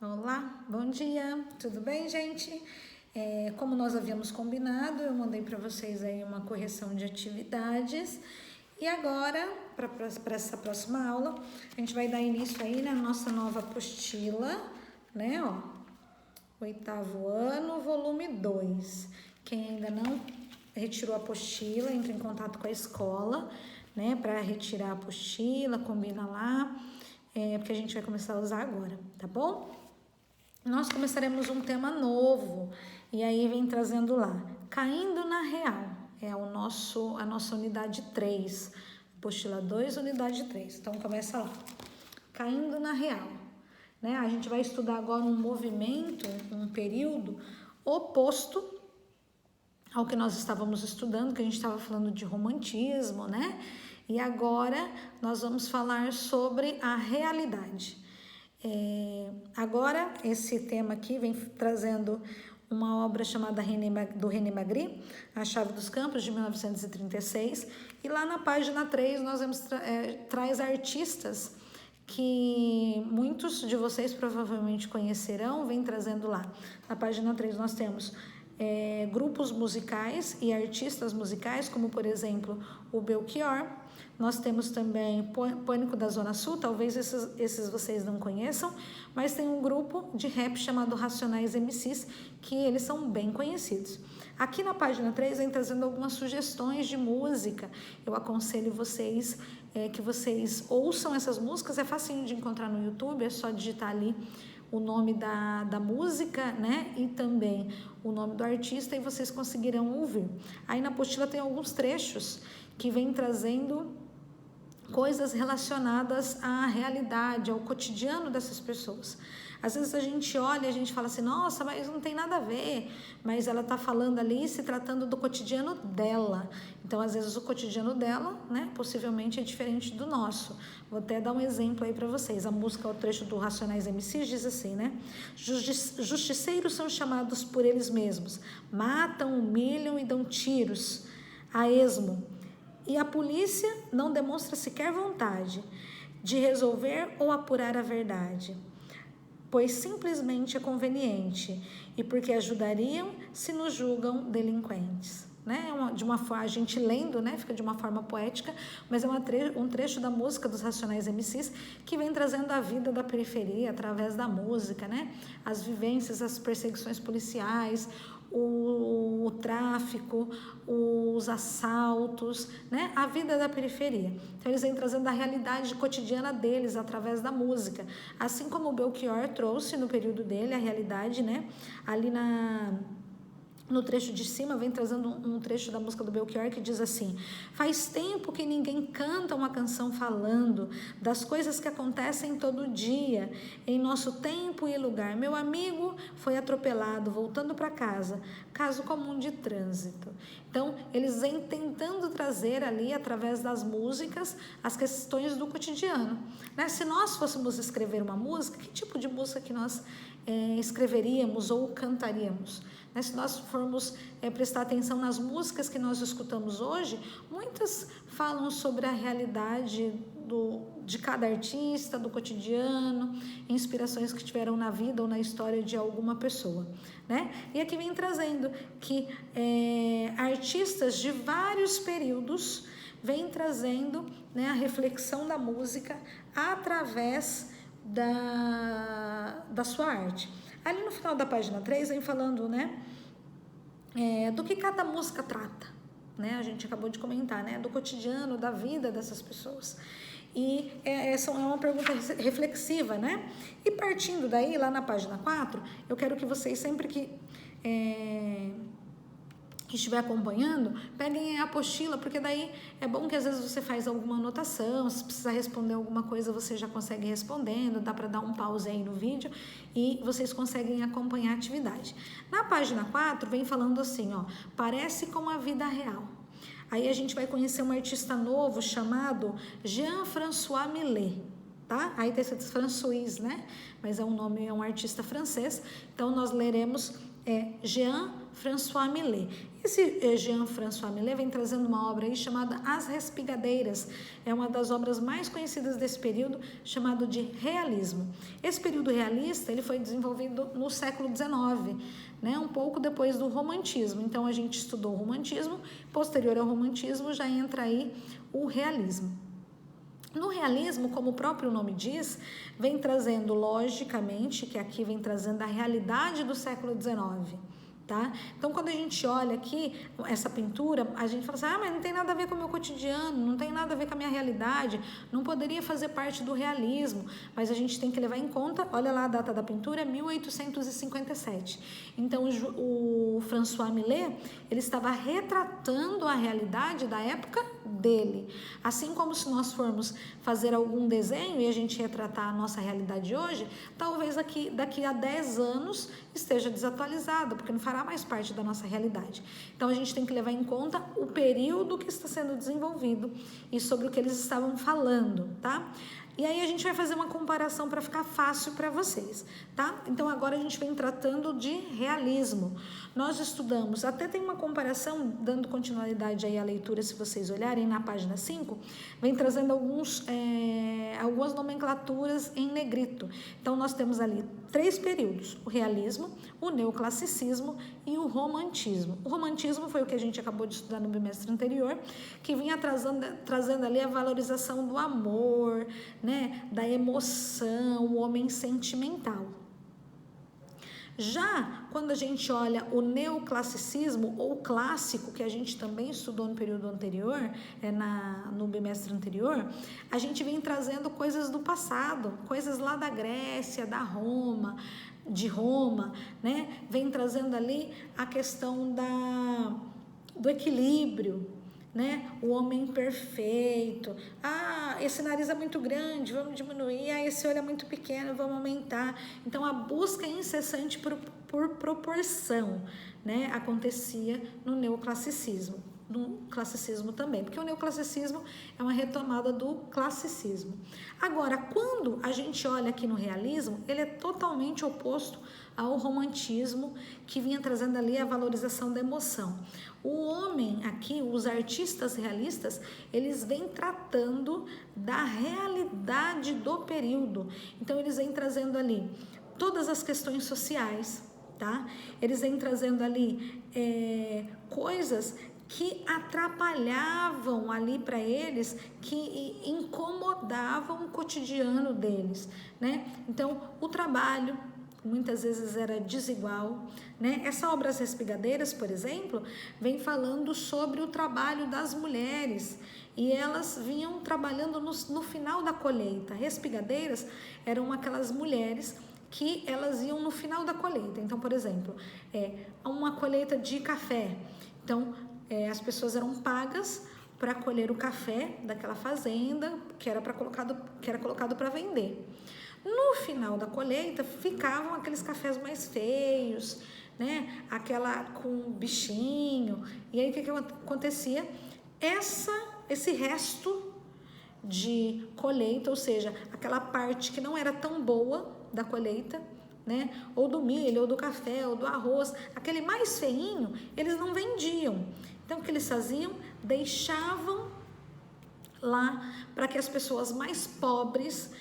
Olá, bom dia, tudo bem, gente? Como nós havíamos combinado, eu mandei para vocês aí uma correção de atividades e agora, para essa próxima aula, a gente vai dar início aí na nossa nova apostila, né, ó, 8º ano, volume 2. Quem ainda não retirou a apostila, entra em contato com a escola, né, para retirar a apostila, combina lá, porque a gente vai começar a usar agora, tá bom? Nós começaremos um tema novo e aí vem trazendo lá, caindo na real, é a nossa unidade 3, apostila 2, unidade 3. Então começa lá, caindo na real, né? A gente vai estudar agora um movimento, um período oposto ao que nós estávamos estudando, que a gente estava falando de romantismo, né? E agora nós vamos falar sobre a realidade. Agora, esse tema aqui vem trazendo uma obra chamada do René Magritte, A Chave dos Campos, de 1936, e lá na página 3 nós traz artistas que muitos de vocês provavelmente conhecerão, vem trazendo lá. Na página 3 nós temos grupos musicais e artistas musicais, como por exemplo o Belchior. Nós temos também Pânico da Zona Sul, talvez esses vocês não conheçam, mas tem um grupo de rap chamado Racionais MCs, que eles são bem conhecidos. Aqui na página 3 vem trazendo algumas sugestões de música. Eu aconselho vocês que vocês ouçam essas músicas, é facinho de encontrar no YouTube, é só digitar ali o nome da música, né, e também o nome do artista e vocês conseguirão ouvir. Aí na apostila tem alguns trechos que vem trazendo coisas relacionadas à realidade, ao cotidiano dessas pessoas. Às vezes a gente olha e a gente fala assim, nossa, mas não tem nada a ver, mas ela está falando ali, se tratando do cotidiano dela. Então, às vezes o cotidiano dela, né, possivelmente é diferente do nosso. Vou até dar um exemplo aí para vocês. A música, o trecho do Racionais MCs diz assim, né? Justiceiros são chamados por eles mesmos, matam, humilham e dão tiros a esmo. E a polícia não demonstra sequer vontade de resolver ou apurar a verdade, pois simplesmente é conveniente e porque ajudariam se nos julgam delinquentes. Né? A gente lendo, né? Fica de uma forma poética, mas é um trecho da música dos Racionais MCs que vem trazendo a vida da periferia através da música, né? As vivências, as perseguições policiais, o tráfico, os assaltos, né? A vida da periferia. Então eles vêm trazendo a realidade cotidiana deles através da música, assim como o Belchior trouxe no período dele a realidade, né? Ali no trecho de cima vem trazendo um trecho da música do Belchior que diz assim: faz tempo que ninguém canta uma canção falando das coisas que acontecem todo dia, em nosso tempo e lugar. Meu amigo foi atropelado voltando para casa, caso comum de trânsito. Então, eles vêm tentando trazer ali, através das músicas, as questões do cotidiano. Né? Se nós fôssemos escrever uma música, que tipo de música que nós escreveríamos ou cantaríamos? Né? Se nós formos prestar atenção nas músicas que nós escutamos hoje, muitas falam sobre a realidade de cada artista, do cotidiano, inspirações que tiveram na vida ou na história de alguma pessoa. Né? E aqui vem trazendo que artistas de vários períodos vêm trazendo, né, a reflexão da música através da sua arte. Ali no final da página 3 vem falando, né, do que cada música trata, né? A gente acabou de comentar, né, do cotidiano, da vida dessas pessoas. E essa é uma pergunta reflexiva, né? E partindo daí, lá na página 4, eu quero que vocês, sempre que estiver acompanhando, peguem a apostila, porque daí é bom que às vezes você faz alguma anotação, se precisar responder alguma coisa, você já consegue ir respondendo, dá para dar um pause aí no vídeo e vocês conseguem acompanhar a atividade. Na página 4, vem falando assim, ó, parece com a vida real. Aí a gente vai conhecer um artista novo chamado Jean-François Millet, tá? Aí tem escrito francês, né? Mas é um artista francês, então nós leremos é Jean-François Millet. Esse Jean-François Millet vem trazendo uma obra aí chamada As Respigadeiras. É uma das obras mais conhecidas desse período, chamado de realismo. Esse período realista ele foi desenvolvido no século XIX, né, um pouco depois do romantismo. Então, a gente estudou o romantismo, posterior ao romantismo já entra aí o realismo. No realismo, como o próprio nome diz, vem trazendo logicamente, que aqui vem trazendo a realidade do século XIX, tá? Então, quando a gente olha aqui essa pintura, a gente fala assim, mas não tem nada a ver com o meu cotidiano, não tem nada a ver com a minha realidade, não poderia fazer parte do realismo, mas a gente tem que levar em conta, olha lá a data da pintura, 1857. Então, o François Millet, ele estava retratando a realidade da época dele. Assim como se nós formos fazer algum desenho e a gente retratar a nossa realidade hoje, talvez daqui a 10 anos esteja desatualizado, porque não fará mais parte da nossa realidade. Então, a gente tem que levar em conta o período que está sendo desenvolvido e sobre o que eles estavam falando, tá? E aí a gente vai fazer uma comparação para ficar fácil para vocês, tá? Então, agora a gente vem tratando de realismo. Nós estudamos, até tem uma comparação, dando continuidade aí à leitura, se vocês olharem na página 5, vem trazendo algumas nomenclaturas em negrito. Então, nós temos ali 3 períodos, o realismo, o neoclassicismo e o romantismo. O romantismo foi o que a gente acabou de estudar no bimestre anterior, que vinha trazendo ali a valorização do amor, né, da emoção, o homem sentimental. Já quando a gente olha o neoclassicismo ou clássico, que a gente também estudou no período anterior, no bimestre anterior, a gente vem trazendo coisas do passado, coisas lá da Grécia, de Roma, né? Vem trazendo ali a questão do equilíbrio, né? O homem perfeito. Esse nariz é muito grande, vamos diminuir. Esse olho é muito pequeno, vamos aumentar. Então, a busca incessante por proporção, né? Acontecia no neoclassicismo. No classicismo também, porque o neoclassicismo é uma retomada do classicismo. Agora, quando a gente olha aqui no realismo, ele é totalmente oposto ao romantismo, que vinha trazendo ali a valorização da emoção. O homem aqui, os artistas realistas, eles vêm tratando da realidade do período. Então, eles vêm trazendo ali todas as questões sociais, tá? Eles vêm trazendo ali coisas que atrapalhavam ali para eles, que incomodavam o cotidiano deles, né? Então, o trabalho muitas vezes era desigual, né? Essa obra As Respigadeiras, por exemplo, vem falando sobre o trabalho das mulheres e elas vinham trabalhando no final da colheita. Respigadeiras eram aquelas mulheres que elas iam no final da colheita. Então, por exemplo, uma colheita de café. Então, as pessoas eram pagas para colher o café daquela fazenda que era colocado para vender. No final da colheita ficavam aqueles cafés mais feios, né? Aquela com bichinho. E aí o que acontecia? Esse resto de colheita, ou seja, aquela parte que não era tão boa da colheita, né? Ou do milho, ou do café, ou do arroz, aquele mais feinho, eles não vendiam. Então, o que eles faziam? Deixavam lá para que as pessoas mais pobres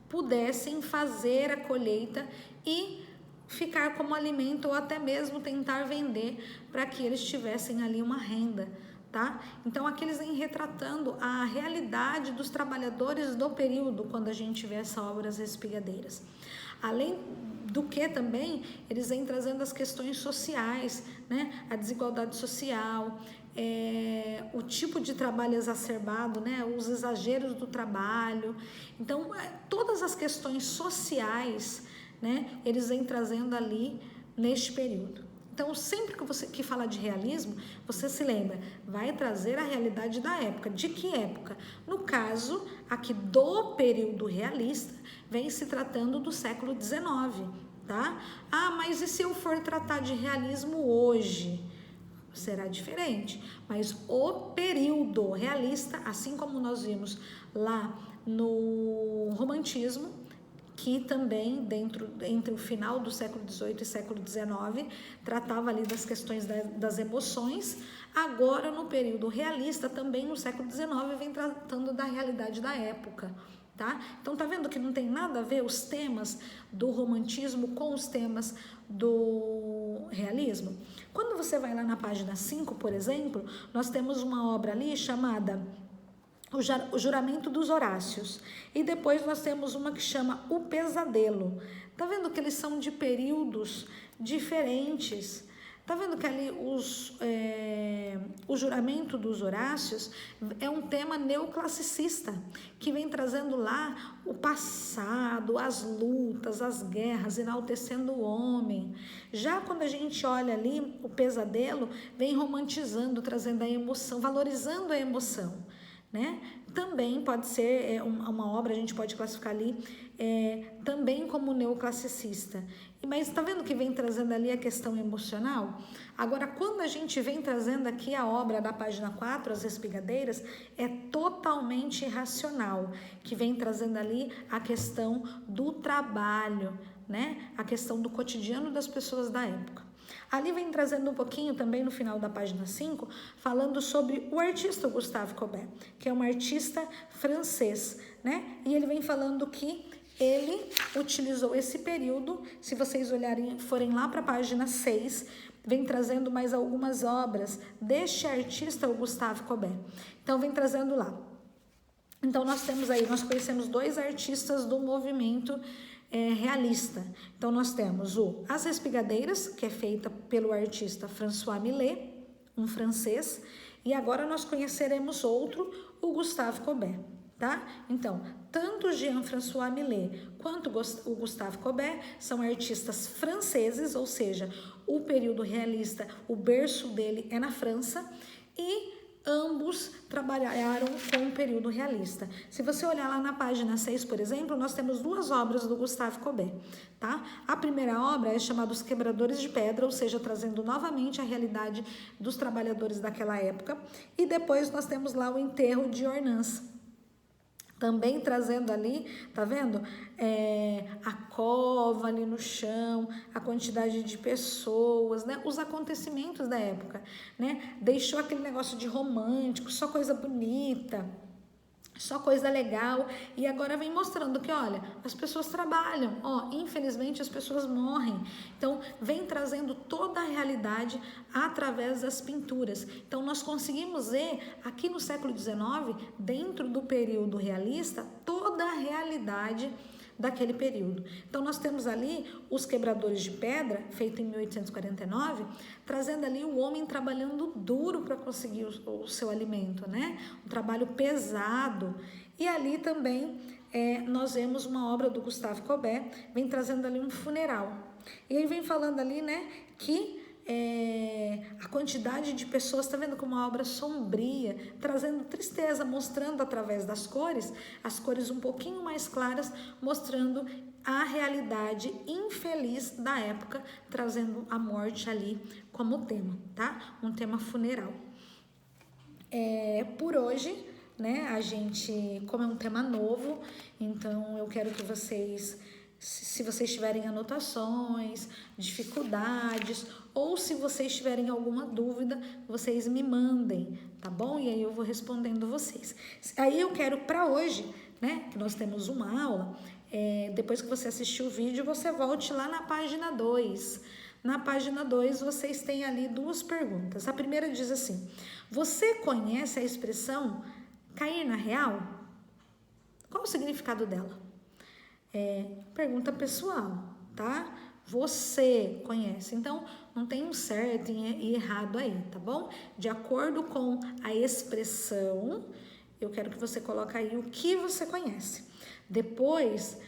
pudessem fazer a colheita e ficar como alimento ou até mesmo tentar vender para que eles tivessem ali uma renda, tá? Então, aqui eles vêm retratando a realidade dos trabalhadores do período quando a gente vê essa obra As Respigadeiras. Além do que também, eles vêm trazendo as questões sociais, né? A desigualdade social, o tipo de trabalho exacerbado, né? Os exageros do trabalho. Então, todas as questões sociais, né? Eles vêm trazendo ali neste período. Então, sempre que fala de realismo, você se lembra, vai trazer a realidade da época. De que época? No caso, aqui do período realista, vem se tratando do século XIX, tá? Mas e se eu for tratar de realismo hoje? Será diferente, mas o período realista, assim como nós vimos lá no romantismo, que também, entre o final do século XVIII e século XIX, tratava ali das questões das emoções. Agora, no período realista, também no século XIX, vem tratando da realidade da época. Tá? Então, tá vendo que não tem nada a ver os temas do romantismo com os temas do realismo? Quando você vai lá na página 5, por exemplo, nós temos uma obra ali chamada O Juramento dos Horácios. E depois nós temos uma que chama O Pesadelo. Tá vendo que eles são de períodos diferentes? Tá vendo que ali o Juramento dos Horácios é um tema neoclassicista, que vem trazendo lá o passado, as lutas, as guerras, enaltecendo o homem. Já quando a gente olha ali o Pesadelo, vem romantizando, trazendo a emoção, valorizando a emoção, né? Também pode ser uma obra, a gente pode classificar ali também como neoclassicista. Mas está vendo que vem trazendo ali a questão emocional? Agora, quando a gente vem trazendo aqui a obra da página 4, As Espigadeiras, é totalmente irracional, que vem trazendo ali a questão do trabalho, né? A questão do cotidiano das pessoas da época. Ali vem trazendo um pouquinho também no final da página 5, falando sobre o artista Gustave Courbet, que é um artista francês, né? E ele vem falando que ele utilizou esse período, se vocês olharem, forem lá para a página 6, vem trazendo mais algumas obras deste artista, o Gustave Courbet. Então, vem trazendo lá. Então, nós conhecemos dois artistas do movimento realista. Então, nós temos As Espigadeiras, que é feita pelo artista François Millet, um francês, e agora nós conheceremos outro, o Gustave Courbet, tá? Então, tanto Jean-François Millet quanto o Gustave Courbet são artistas franceses, ou seja, o período realista, o berço dele é na França, e ambos trabalharam com o período realista. Se você olhar lá na página 6, por exemplo, nós temos duas obras do Gustave Courbet, tá? A primeira obra é chamada Os Quebradores de Pedra, ou seja, trazendo novamente a realidade dos trabalhadores daquela época. E depois nós temos lá o Enterro de Ornans, também trazendo ali, tá vendo? A cova ali no chão, a quantidade de pessoas, né? Os acontecimentos da época, né? Deixou aquele negócio de romântico, só coisa bonita, só coisa legal, e agora vem mostrando que, olha, as pessoas trabalham, infelizmente as pessoas morrem. Então, vem trazendo toda a realidade através das pinturas. Então, nós conseguimos ver aqui no século XIX, dentro do período realista, toda a realidade daquele período. Então, nós temos ali Os Quebradores de Pedra, feito em 1849, trazendo ali o homem trabalhando duro para conseguir o seu alimento, né? Um trabalho pesado. E ali também nós vemos uma obra do Gustave Courbet, vem trazendo ali um funeral. E aí vem falando ali, né, que a quantidade de pessoas, tá vendo como uma obra sombria, trazendo tristeza, mostrando através das cores, as cores um pouquinho mais claras, mostrando a realidade infeliz da época, trazendo a morte ali como tema, tá? Um tema funeral. Por hoje, né, a gente, como é um tema novo, então eu quero que vocês, se vocês tiverem anotações, dificuldades, ou se vocês tiverem alguma dúvida, vocês me mandem, tá bom? E aí eu vou respondendo vocês. Aí eu quero para hoje, né, que nós temos uma aula, depois que você assistir o vídeo, você volte lá na página 2. Na página 2, vocês têm ali duas perguntas. A primeira diz assim: você conhece a expressão cair na real? Qual o significado dela? Pergunta pessoal, tá? Você conhece. Então, não tem um certo e errado aí, tá bom? De acordo com a expressão, eu quero que você coloque aí o que você conhece. Depois,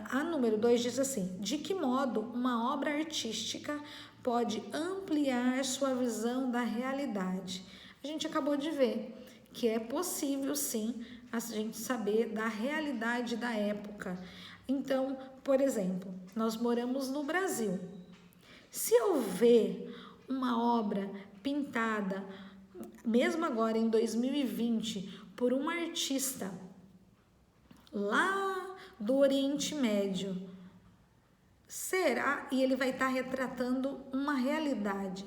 a número 2 diz assim: de que modo uma obra artística pode ampliar sua visão da realidade? A gente acabou de ver que é possível, sim, a gente saber da realidade da época. Então, por exemplo, nós moramos no Brasil. Se eu ver uma obra pintada, mesmo agora em 2020, por um artista lá do Oriente Médio. Será? E ele vai estar retratando uma realidade.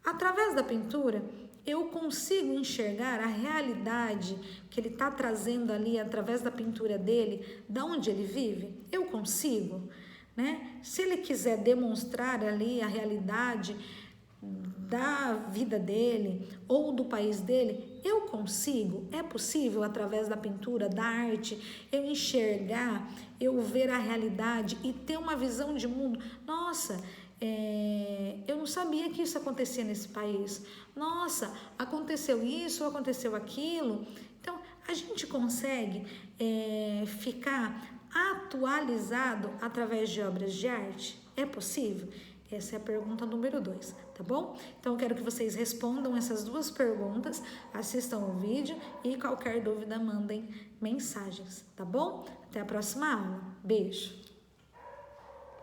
Através da pintura, eu consigo enxergar a realidade que ele está trazendo ali através da pintura dele, da onde ele vive. Eu consigo, né? Se ele quiser demonstrar ali a realidade da vida dele ou do país dele, eu consigo, é possível através da pintura, da arte, eu enxergar, eu ver a realidade e ter uma visão de mundo. Nossa, eu não sabia que isso acontecia nesse país. Nossa, aconteceu isso, aconteceu aquilo. Então, a gente consegue ficar atualizado através de obras de arte? É possível? Essa é a pergunta número 2, tá bom? Então, eu quero que vocês respondam essas 2 perguntas, assistam o vídeo e qualquer dúvida mandem mensagens, tá bom? Até a próxima aula. Beijo!